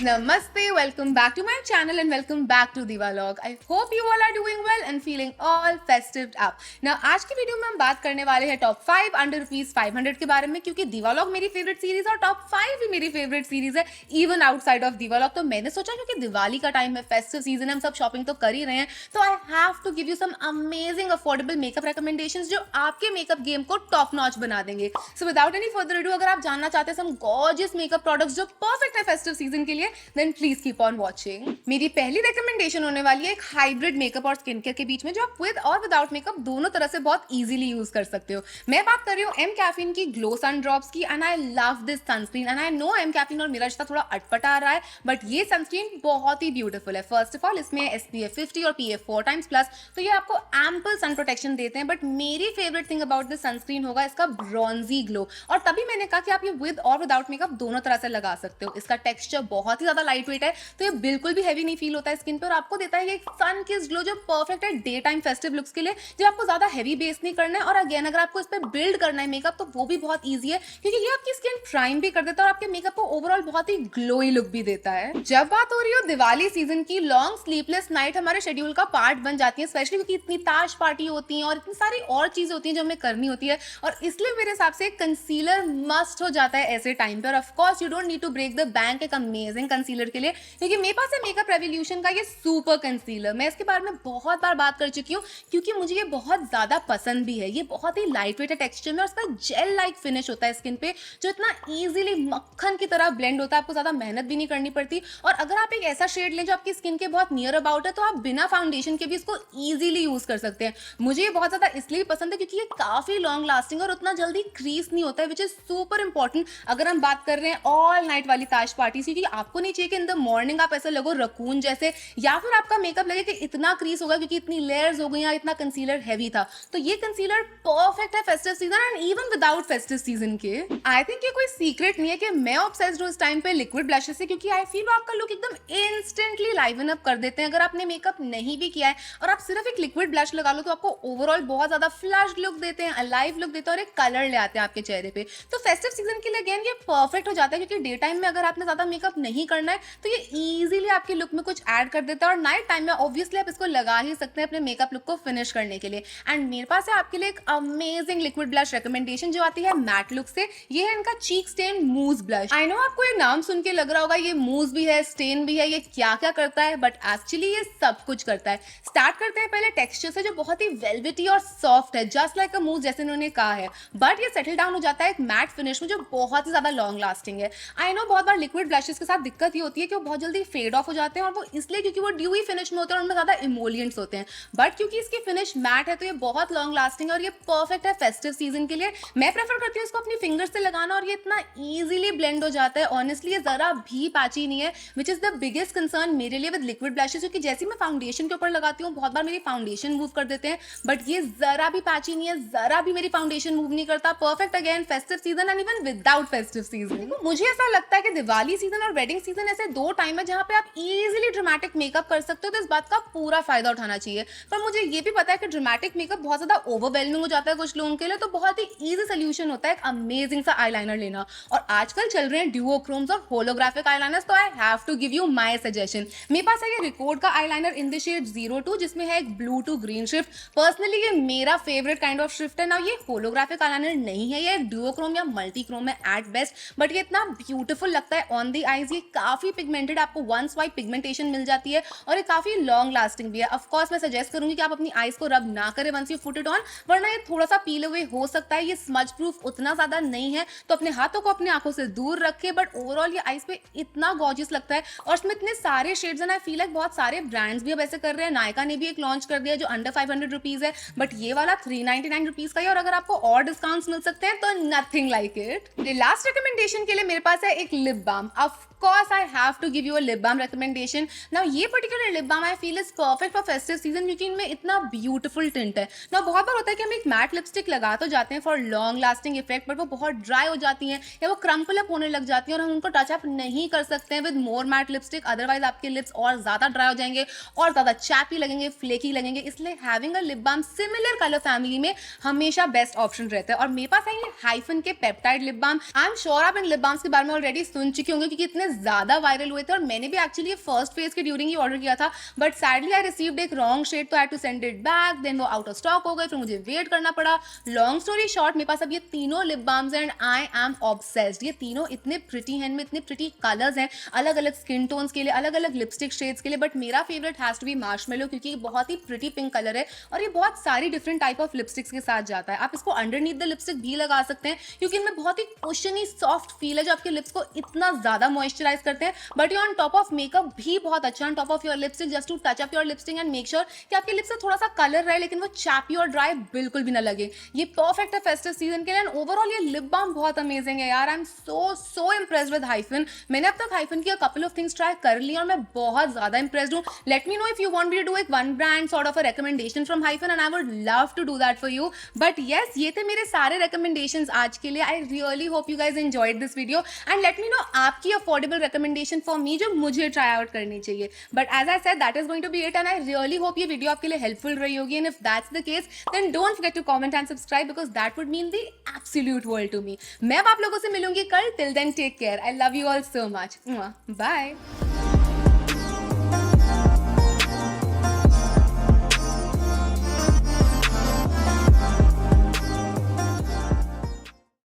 Namaste, welcome back to my channel and welcome back to Divalog. I hope you all are doing well and feeling all festive up. Now आज की video में हम बात करने वाले हैं top 5 under ₹500 के बारे में, क्योंकि दिवालॉग मेरी फेवरेट सीरीज और टॉप 5 भी मेरी फेवरेट सीरीज है इवन आउटसाइड ऑफ दिवालॉग। तो मैंने सोचा क्योंकि दिवाली का टाइम है, फेस्टिव सीजन है, हम सब शॉपिंग तो कर ही रहे हैं, तो I have to give you some amazing affordable makeup recommendations जो आपके मेकअप गेम को टॉप नॉच बना देंगे। So without any further ado, अगर आप जानना चाहते हैं सम गॉर्जियस मेकअप प्रोडक्ट्स जो परफेक्ट है फेस्टिव सीजन के लिए, then please keep on watching. मेरी पहली रिकमेंडेशन होने वाली है एक हाइब्रिड मेकअप और स्किन केयर के बीच में, जो आप विद और विदाउट मेकअप दोनों तरह से बहुत इजीली यूज कर सकते हो। मैं बात कर रही हूँ एम कैफीन की ग्लो सन ड्रॉप्स की, and I love this sunscreen. And I know M caffeine और मेरा रिश्ता थोड़ा अटपटा आ रहा है, बट ये सनस्क्रीन बहुत ही ब्यूटीफुल है। फर्स्ट ऑफ ऑल इसमें SPF 50 और PF 4x+, तो ये आपको एम्पल सन प्रोटेक्शन देते हैं। बट मेरी favourite thing about this sunscreen होगा इसका ब्रॉन्जी ग्लो, और तभी मैंने कहा कि आप ये विद और विदाउट मेकअप दोनों तरह से लगा सकते हो। इसका टेक्सचर बहुत ही ज्यादा लाइट वेट है, तो ये बिल्कुल भी हैवी नहीं फील होता है स्किन पे, और आपको देता है ये सन किस ग्लो जो परफेक्ट है डे टाइम फेस्टिव लुक्स के लिए, जो आपको ज्यादा हैवी बेस नहीं करना है। और अगेन अगर आपको इस पे बिल्ड करना है मेकअप, तो वो भी बहुत ईजी है, क्योंकि ये आपकी स्किन प्राइम भी कर देता है और आपके मेकअप को ओवरऑल बहुत ही ग्लोई लुक भी देता है। जब बात हो रही हो दिवाली सीजन की, लॉन्ग स्लीपलेस नाइट हमारे शेड्यूल का पार्ट बन जाती है, स्पेशली क्योंकि इतनी ताश पार्टी होती है और इतनी सारी और चीजें होती हैं जो हमें करनी होती है, और इसलिए मेरे हिसाब से कंसीलर मस्ट हो जाता है ऐसे टाइम पे। और of course you don't need to break the bank एक अमेजिंग कंसीलर के लिए, क्योंकि मेरे पास है मेकअप रेवोल्यूशन का ये सुपर कंसीलर। मैं इसके बारे में बहुत बार बात कर चुकी हूँ, क्योंकि मुझे ये बहुत ज्यादा पसंद भी है। ये बहुत ही लाइट वेट है टेक्सचर में, और उसका जेल लाइक फिनिश होता है स्किन पे, जो इतना इजीली मक्खन की तरह ब्लेंड होता है, आपको ज्यादा मेहनत भी नहीं करनी पड़ती। और अगर आप एक ऐसा शेड लें जो आपकी स्किन के बहुत नियर अबाउट है, तो आप बिना फाउंडेशन के भी इसको इजीली यूज कर सकते हैं। मुझे ये बहुत ज्यादा इसलिए पसंद है क्योंकि ये काफी लॉन्ग लास्टिंग और उतना जल्दी क्रीज नहीं होता है, विच इज सुपर इंपॉर्टेंट अगर हम बात कर रहे हैं ऑल नाइट वाली ताश पार्टी, क्योंकि आपको नहीं चाहिए कि इन द मॉर्निंग आप ऐसे लगो रकून जैसे, या फिर आपका मेकअप लगे कि इतना क्रीज होगा क्योंकि इतनी लेयर्स हो गई या इतना कंसीलर हैवी था। तो ये कंसीलर परफेक्ट है festive season and even without festive season के। आई थिंक ये कोई सीक्रेट नहीं है कि मैं ऑब्सेस्ड हूं इस टाइम पे लिक्विड ब्लशेस से, क्योंकि आई फील आपका लुक एकदम इंस्टेंटली लाइवन अप कर देते हैं। अगर आपने मेकअप नहीं भी किया है और आप सिर्फ एक लिक्विड ब्लश लगा लो, तो आपको ओवरऑल बहुत ज्यादा फ्लश्ड लुक देते हैं, अलाइव लुक देते हैं और एक कलर ले आते हैं आपके चेहरे पे। तो फेस्टिव सीजन के लिए अगेन ये परफेक्ट हो जाता है, क्योंकि डे टाइम में अगर आपने ज्यादा मेकअप नहीं करना है, तो ये इजीली आपके लुक में कुछ ऐड कर देता है। और नाइट टाइम में ऑब्वियसली आप इसको लगा ही सकते हैं अपने मेकअप लुक को फिनिश करने के लिए। एंड मेरे पास है आपके लिए एक अमेजिंग लिक्विड ब्लश रिकमेंडेशन जो आती है मैट लुक से। ये है इनका चीक स्टेन मूज ब्लश। आई नो आपको ये नाम सुन के लग रहा होगा ये मूज भी है, स्टेन भी है, ये क्या क्या करता है, बट एक्चुअली ये सब कुछ करता है। स्टार्ट करते हैं पहले टेक्सचर से, जो बहुत ही वेलवेटी और सॉफ्ट है, जस्ट लाइक अ मूज जैसे उन्होंने कहा है, बट ये सेटल डाउन हो जाता है एक मैट फिनिश में जो बहुत ही ज्यादा लॉन्ग लास्टिंग है। आई नो बहुत बार लिक्विड ब्लशेस के साथ दिक्कत ये होती है कि वो बहुत जल्दी फेड ऑफ हो जाते हैं, और वो इसलिए क्योंकि वो ड्यूई फिनिश में होते हैं और उनमें ज्यादा इमोलियंट्स होते हैं। बट क्योंकि इसकी फिनिश मैट है, तो ये बहुत लॉन्ग लास्टिंग है और ये परफेक्ट है फेस्टिव सीजन के लिए। मैं प्रेफर करती हूँ इसको अपनी फिंगर से लगाना, और ये इतना इजीली ब्लेंड हो जाता है। ऑनेस्टली ये जरा भी पैची नहीं है, which is the biggest concern मेरे लिए विद लिक्विड ब्लशेस, क्योंकि जैसे मैं फाउंडेशन के ऊपर लगाती हूँ बहुत बार मेरी फाउंडेशन मूव कर देते हैं, बट ये जरा भी पैची नहीं है, जरा भी मेरी फाउंडेशन मूव नहीं करता। Perfect again festive season and even without festive season. मुझे ऐसा लगता है कि दिवाली सीजन और वेडिंग सीजन ऐसे दो टाइम है जहां पे आप इजीली ड्रामेटिक मेकअप कर सकते हो, तो इस बात का पूरा फायदा उठाना चाहिए। पर मुझे ये भी पता है कि ड्रामेटिक मेकअप बहुत ज्यादा ओवरवेलमिंग हो जाता है कुछ लोगों के लिए, तो बहुत ही इजी सोल्यूशन होता है एक अमेजिंग सा आईलाइनर लेना। और आजकल चल रहे हैं डुओक्रोम्स और होलोग्राफिक आईलाइनर्स, तो I have to give you my suggestion. मेरे पास है ये रिकॉर्ड का आईलाइनर इन द शेड 02, जिसमें है एक blue to green shift. Personally ये मेरा फेवरेट काइंड ऑफ शिफ्ट है ना। ये होलोग्राफिक आईलाइनर नहीं है, ये डुओक्रोम या मल्टीक्रोम है एट बेस्ट, बट ये इतना ब्यूटीफुल लगता है ऑन द आईज। ये काफी पिगमेंटेड, आपको वन स्वाइप पिगमेंटेशन मिल जाती है, और ये काफी लॉन्ग लास्टिंग भी है। ऑफ कोर्स मैं सजेस्ट करूंगी कि आप अपनी आईज को रब ना करें once you put it on, वरना ये थोड़ा सा पील अवे हो सकता है। ये स्मज प्रूफ उतना ज्यादा नहीं है, तो अपने हाथों को अपने आंखों से दूर रखें। बट ओवरऑल ये आईज पे इतना गॉर्जियस लगता है, और इसमें इतने सारे शेड्स हैं। आई फील लाइक बहुत सारे ब्रांड्स भी अब ऐसे कर रहे हैं। नायका ने भी एक लॉन्च कर दिया जो अंडर 500 रुपीज है, बट ये वाला 399 रुपीज का है, और अगर आपको और डिस्काउंट्स मिल सकते हैं तो nothing like it. Last recommendation के लिए मेरे पास है एक lip balm. Of course I have to give you a lip balm recommendation. Now ये particular lip balm I feel is perfect for festive season, क्योंकि इनमें इतना beautiful tint है। Now बहुत बार होता है कि हम एक मैट लिपस्टिक लगा तो जाते हैं for long lasting effect, but वो बहुत ड्राई हो जाती हैं या वो क्रम्पल अप होने लग जाती हैं, और हम उनको टच अप नहीं कर सकते हैं with more matte lipstick. Otherwise आपके लिप्स और ज्यादा ड्राई हो जाएंगे और ज्यादा चैपी लगेंगे, फ्लेकी लगेंगे। इसलिए having a lip balm similar colour family में हमेशा बेस्ट ऑप्शन रहता है। और मेरे पास है ये हाइफन के peptide lip balm. I am sure आप इन लिप बाम्स के बारे में ऑलरेडी सुन चुके होंगे, क्योंकि इतने ज़्यादा वायरल हुए थे और मैंने भी एक्चुअली फर्स्ट फेज के ड्यूरिंग ही ऑर्डर किया था, बट सैडली आई रिसीव्ड एक रॉन्ग शेड, तो I had to send it back, then वो आउट ऑफ स्टॉक हो गए, फिर मुझे वेट करना पड़ा। लॉन्ग स्टोरी शॉर्ट, मेरे पास अब ये तीनों लिप बाम्स हैं एंड आई एम ऑब्सेस्ड। ये तीनों इतने प्रिटी हैं, इनमें इतने प्रिटी कलर्स हैं, अलग अलग स्किन टोन्स के लिए, अलग अलग लिपस्टिक शेड्स के लिए, बट मेरा favourite has to be marshmallow, क्योंकि ये बहुत ही प्रिटी पिंक कलर है और ये बहुत सारी डिफरेंट टाइप ऑफ लिपस्टिक्स के साथ जाता है। आप इसको अंडरनीथ द लिपस्टिक भी लगा सकते हैं, क्योंकि इनमें बहुत ही कुशनी सॉफ्ट फील है जो आपके लिप्स को इतना ज्यादा मॉइस्चराइज करते हैं, बट ये ऑन टॉप ऑफ मेकअप भी बहुत अच्छा, on top of your lipstick, just to touch up your lipstick and make sure कि आपके लिप्स से थोड़ा सा कलर रहे लेकिन वो चैपी और ड्राई बिल्कुल भी ना लगे। ये परफेक्ट है फेस्टिव सीजन के लिए। एंड ओवरऑल ये लिप बाम बहुत अमेजिंग है यार। I am so impressed with hyphen. मैंने अब तक हाइफन की कपल ऑफ थिंग्स ट्राई कर ली और मैं बहुत ज्यादा इम्प्रेस्ड हूँ। Let me know if you want me to do एक one brand sort of a recommendation from Hyphen and I would love to do that for you. But yes, ये थे मेरे सारे recommendations आज के लिए. I really hope you guys enjoyed this video and let me know आपकी affordable recommendation for me जो मुझे try out करनी चाहिए. But as I said, that is going to be it and I really hope ये video आपके लिए helpful रही होगी, and if that's the case, then don't forget to comment and subscribe because that would mean the absolute world to me. मैं अब आप लोगों से मिलूंगी कल. Till then, take care. I love you all so much. Bye.